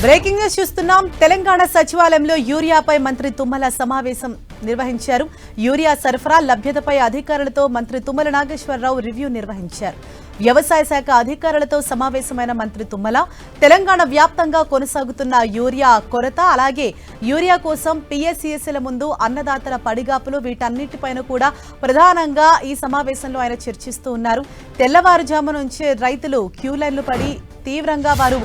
Breaking news చూస్తున్నాం. తెలంగాణ సచివాలయంలో యూరియాపై మంత్రి తుమ్మల సమావేశం నిర్వహించారు. యూరియా సరఫరా లభ్యతపై అధికారులతో మంత్రి తుమ్మల నాగేశ్వరరావు రివ్యూ నిర్వహించారు. వ్యవసాయ శాఖ అధికారులతో సమావేశమైన మంత్రి తుమ్మల తెలంగాణ వ్యాప్తంగా కొనసాగుతున్న యూరియా కొరత, అలాగే యూరియా కోసం పిఎస్సిఎస్ల ముందు అన్నదాతల పడిగాపులు, వీటన్నిటిపైన కూడా ప్రధానంగా ఈ సమావేశంలో ఆయన చర్చిస్తూ ఉన్నారు. తెల్లవారుజాము నుంచే రైతులు క్యూ లైన్లు పడి తీవ్రంగా వారు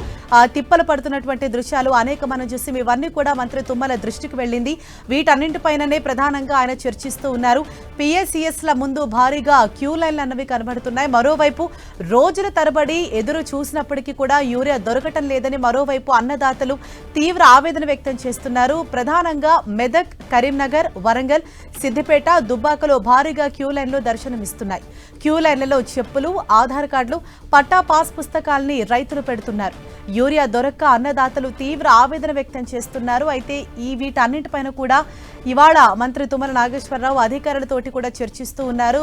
తిప్పలు పడుతున్నటువంటి దృశ్యాలు అనేక మనం చూసి ఇవన్నీ కూడా మంత్రి తుమ్మల దృష్టికి వెళ్ళింది. వీటన్నింటిపైననే ప్రధానంగా ఆయన చర్చిస్తూ ఉన్నారు. పిఎస్సిఎస్ల ముందు భారీగా క్యూ లైన్లు అన్నవి కనబడుతున్నాయి. మరోవైపు రోజుల తరబడి ఎదురు చూసినప్పటికీ కూడా యూరియా దొరకటం లేదని మరోవైపు అన్నదాతలు తీవ్ర ఆవేదన వ్యక్తం చేస్తున్నారు. ప్రధానంగా మెదక్, కరీంనగర్, వరంగల్, సిద్దిపేట, దుబ్బాకలో భారీగా క్యూ లైన్లు దర్శనమిస్తున్నాయి. క్యూ లైన్లలో చెప్పులు, ఆధార్ కార్డులు, పట్టా పాస్ పుస్తకాల్ని రైతులు పెడుతున్నారు. యూరియా దొరక్క అన్నదాతలు తీవ్ర ఆవేదన వ్యక్తం చేస్తున్నారు. అయితే వీటన్నింటిపైన కూడా ఇవాళ మంత్రి తుమ్మల నాగేశ్వరరావు అధికారులతోటి కూడా చర్చిస్తూ ఉన్నారు.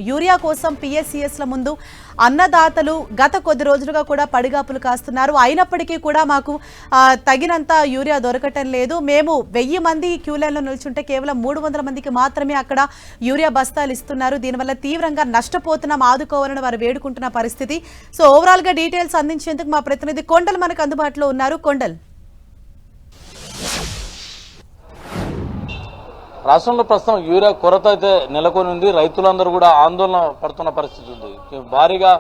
యూరియా కోసం పిఎస్సిఎస్ల ముందు అన్నదాతలు గత కొద్ది రోజులుగా కూడా పడిగాపులు కాస్తున్నారు. అయినప్పటికీ కూడా మాకు తగినంత యూరియా దొరకటం లేదు. మేము 1000 మంది క్యూ లైన్లో నిల్చుంటే కేవలం 300 మందికి మాత్రమే అక్కడ యూరియా బస్తాలు ఇస్తున్నారు. దీనివల్ల తీవ్రంగా నష్టపోతున్నాం, ఆదుకోవాలని వారు వేడుకుంటున్న పరిస్థితి. సో ఓవరాల్ గా డీటెయిల్స్ అందించేందుకు మా ప్రతినిధి కొండల్ మనకు అందుబాటులో ఉన్నారు. కొండల్, రాష్ట్రంలో ప్రస్తుతం యూరియా కొరత అయితే నెలకొని ఉంది. రైతులందరూ కూడా ఆందోళన పడుతున్న పరిస్థితి ఉంది. భారీగా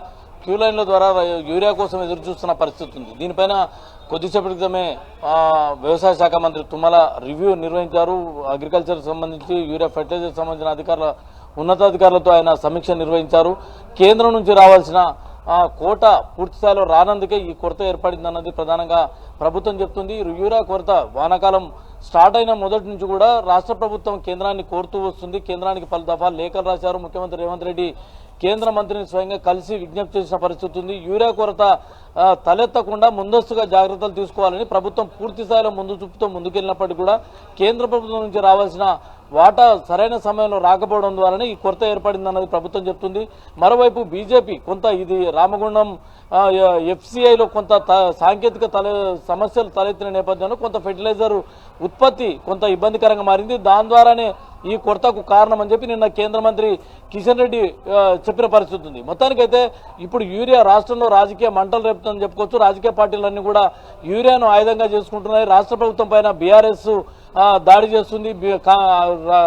క్యూ లైన్ల ద్వారా యూరియా కోసం ఎదురు చూస్తున్న పరిస్థితి ఉంది. దీనిపైన కొద్దిసేపటి క్రితమే వ్యవసాయ శాఖ మంత్రి తుమ్మల రివ్యూ నిర్వహించారు. అగ్రికల్చర్ సంబంధించి యూరియా ఫెర్టిలైజర్ సంబంధించిన ఉన్నతాధికారులతో ఆయన సమీక్ష నిర్వహించారు. కేంద్రం నుంచి రావాల్సిన కోట పూర్తి స్థాయిలో రానందుకే ఈ కొరత ఏర్పడిందన్నది ప్రధానంగా ప్రభుత్వం చెప్తుంది. యూరియా కొరత వానాకాలం స్టార్ట్ అయిన మొదటి నుంచి కూడా రాష్ట్ర ప్రభుత్వం కేంద్రాన్ని కోరుతూ వస్తుంది. కేంద్రానికి పలు దఫాలు లేఖలు రాశారు. ముఖ్యమంత్రి రేవంత్ రెడ్డి కేంద్ర మంత్రిని స్వయంగా కలిసి విజ్ఞప్తి చేసిన పరిస్థితి ఉంది. యూరియా కొరత తలెత్తకుండా ముందస్తుగా జాగ్రత్తలు తీసుకోవాలని ప్రభుత్వం పూర్తి స్థాయిలో ముందు చూపుతూ ముందుకెళ్ళినప్పటికీ కూడా కేంద్ర ప్రభుత్వం నుంచి రావాల్సిన వాటా సరైన సమయంలో రాకపోవడం ద్వారానే ఈ కొరత ఏర్పడిందన్నది ప్రభుత్వం చెప్తుంది. మరోవైపు బీజేపీ కొంత ఇది రామగుండం ఎఫ్సిఐలో కొంత సాంకేతిక సమస్యలు తలెత్తిన నేపథ్యంలో కొంత ఫెర్టిలైజర్ ఉత్పత్తి కొంత ఇబ్బందికరంగా మారింది. దాని ద్వారానే ఈ కొరతకు కారణం అని చెప్పి నిన్న కేంద్ర మంత్రి కిషన్ రెడ్డి చెప్పిన పరిస్థితి ఉంది. మొత్తానికైతే ఇప్పుడు యూరియా రాష్ట్రంలో రాజకీయ మంటలు రేపుతుందని చెప్పుకోవచ్చు. రాజకీయ పార్టీలన్నీ కూడా యూరియాను ఆయుధంగా చేసుకుంటున్నాయి. రాష్ట్ర ప్రభుత్వం పైన బీఆర్ఎస్ దాడి చేస్తుంది.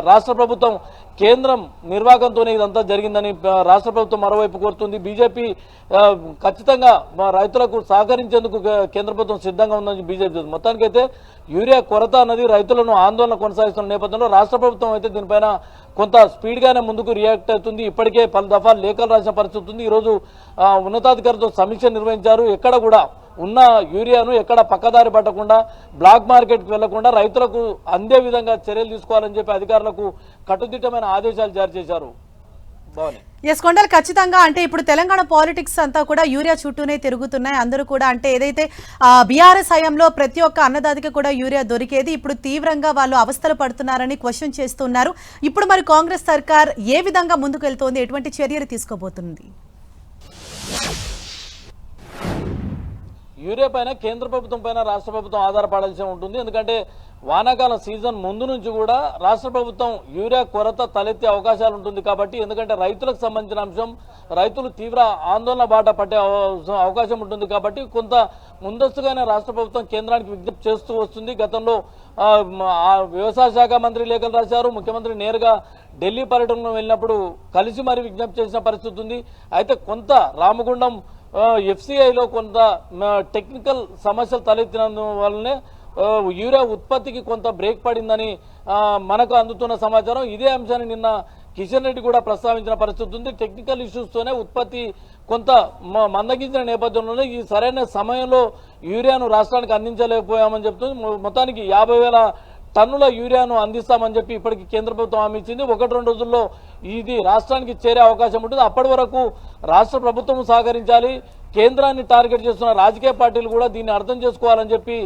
రాష్ట్ర ప్రభుత్వం కేంద్రం నిర్వాహకంతోనే ఇదంతా జరిగిందని రాష్ట్ర ప్రభుత్వం మరోవైపు కోరుతుంది. బీజేపీ ఖచ్చితంగా రైతులకు సహకరించేందుకు కేంద్ర ప్రభుత్వం సిద్ధంగా ఉందని బీజేపీ. మొత్తానికైతే యూరియా కొరత అన్నది రైతులను ఆందోళన కొనసాగిస్తున్న నేపథ్యంలో రాష్ట్ర ప్రభుత్వం అయితే దీనిపైన కొంత స్పీడ్గానే ముందుకు రియాక్ట్ అవుతుంది. ఇప్పటికే పలు దఫాలు లేఖలు రాసిన పరిస్థితి ఉంది. ఈరోజు ఉన్నతాధికారులతో సమీక్ష నిర్వహించారు. ఎక్కడ కూడా ఉన్న యూరియాను ఎక్కడ పక్కదారి పట్టకుండా బ్లాక్ మార్కెట్కి వెళ్లకుండా రైతులకు అందే విధంగా చర్యలు తీసుకోవాలని చెప్పి అధికారులకు కట్టుదిట్టమైన ఆదేశాలు జారీ చేశారు. ఎస్ కొండల్, ఖచ్చితంగా అంటే ఇప్పుడు తెలంగాణ పాలిటిక్స్ అంతా కూడా యూరియా చుట్టూనే తిరుగుతున్నాయి. అందరూ కూడా అంటే ఏదైతే బీఆర్ఎస్ హయాంలో ప్రతి ఒక్క అన్నదాతకి కూడా యూరియా దొరికేది, ఇప్పుడు తీవ్రంగా వాళ్ళు అవస్థలు పడుతున్నారని క్వశ్చన్ చేస్తున్నారు. ఇప్పుడు మరి కాంగ్రెస్ సర్కార్ ఏ విధంగా ముందుకు వెళ్తోంది, ఎటువంటి చర్యలు తీసుకోబోతుంది? యూరియా పైన కేంద్ర ప్రభుత్వం పైన రాష్ట్ర ప్రభుత్వం ఆధారపడాల్సి ఉంటుంది. ఎందుకంటే వానాకాలం సీజన్ ముందు నుంచి కూడా రాష్ట్ర ప్రభుత్వం యూరియా కొరత తలెత్తే అవకాశాలు ఉంటుంది. కాబట్టి ఎందుకంటే రైతులకు సంబంధించిన అంశం, రైతులు తీవ్ర ఆందోళన బాట పట్టే అవకాశం ఉంటుంది. కాబట్టి కొంత ముందస్తుగానే రాష్ట్ర ప్రభుత్వం కేంద్రానికి విజ్ఞప్తి చేస్తూ వస్తుంది. గతంలో వ్యవసాయ శాఖ మంత్రి లేఖలు రాశారు. ముఖ్యమంత్రి నేరుగా ఢిల్లీ పర్యటనలో వెళ్ళినప్పుడు కలిసి మరీ విజ్ఞప్తి చేసిన పరిస్థితి ఉంది. అయితే కొంత రామగుండం ఎఫ్సిఐలో కొంత టెక్నికల్ సమస్యలు తలెత్తినందువల్లనే యూరియా ఉత్పత్తికి కొంత బ్రేక్ పడిందని మనకు అందుతున్న సమాచారం. ఇదే అంశాన్ని నిన్న కిషన్ రెడ్డి కూడా ప్రస్తావించిన పరిస్థితి ఉంది. టెక్నికల్ ఇష్యూస్తోనే ఉత్పత్తి కొంత మందగించిన నేపథ్యంలోనే ఈ సరైన సమయంలో యూరియాను రాష్ట్రానికి అందించలేకపోయామని చెప్తుంది. మొత్తానికి 50,000 టన్నుల యూరియాను అందిస్తామని చెప్పి ఇప్పటికి కేంద్ర ప్రభుత్వం హామీ ఇచ్చింది. 1-2 రోజుల్లో ఇది రాష్ట్రానికి చేరే అవకాశం ఉంటుంది. అప్పటి వరకు రాష్ట్ర ప్రభుత్వం సహకరించాలి. కేంద్రాన్ని టార్గెట్ చేస్తున్న రాజకీయ పార్టీలు కూడా దీన్ని అర్థం చేసుకోవాలని చెప్పి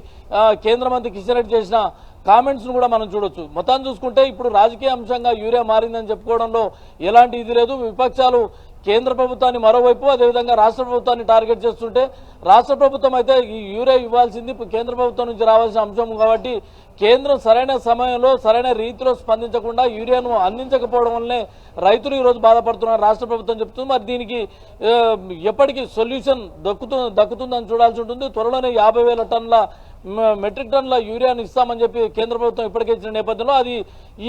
కేంద్ర మంత్రి కిషన్ రెడ్డి చేసిన కామెంట్స్ ను కూడా మనం చూడొచ్చు. మొత్తాన్ని చూసుకుంటే ఇప్పుడు రాజకీయ అంశంగా యూరియా మారిందని చెప్పుకోవడంలో ఎలాంటి ఇది లేదు. విపక్షాలు కేంద్ర ప్రభుత్వాన్ని మరోవైపు అదేవిధంగా రాష్ట్ర ప్రభుత్వాన్ని టార్గెట్ చేస్తుంటే రాష్ట్ర ప్రభుత్వం అయితే ఈ యూరియా ఇవ్వాల్సింది కేంద్ర ప్రభుత్వం నుంచి రావాల్సిన అంశం కాబట్టి కేంద్రం సరైన సమయంలో సరైన రీతిలో స్పందించకుండా యూరియాను అందించకపోవడం వల్లనే రైతులు ఈరోజు బాధపడుతున్నారు రాష్ట్ర ప్రభుత్వం చెప్తుంది. మరి దీనికి ఎప్పటికీ సొల్యూషన్ దక్కుతుందని చూడాల్సి ఉంటుంది. త్వరలోనే 50,000 టన్నుల మెట్రిక్ టన్నుల యూరియాను ఇస్తామని చెప్పి కేంద్ర ప్రభుత్వం ఇప్పటికే ఇచ్చిన నేపథ్యంలో అది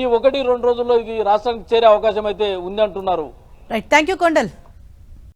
ఈ 1-2 రోజుల్లో ఇది రాష్ట్రానికి చేరే అవకాశం అయితే ఉంది అంటున్నారు. Right, thank you Kondal.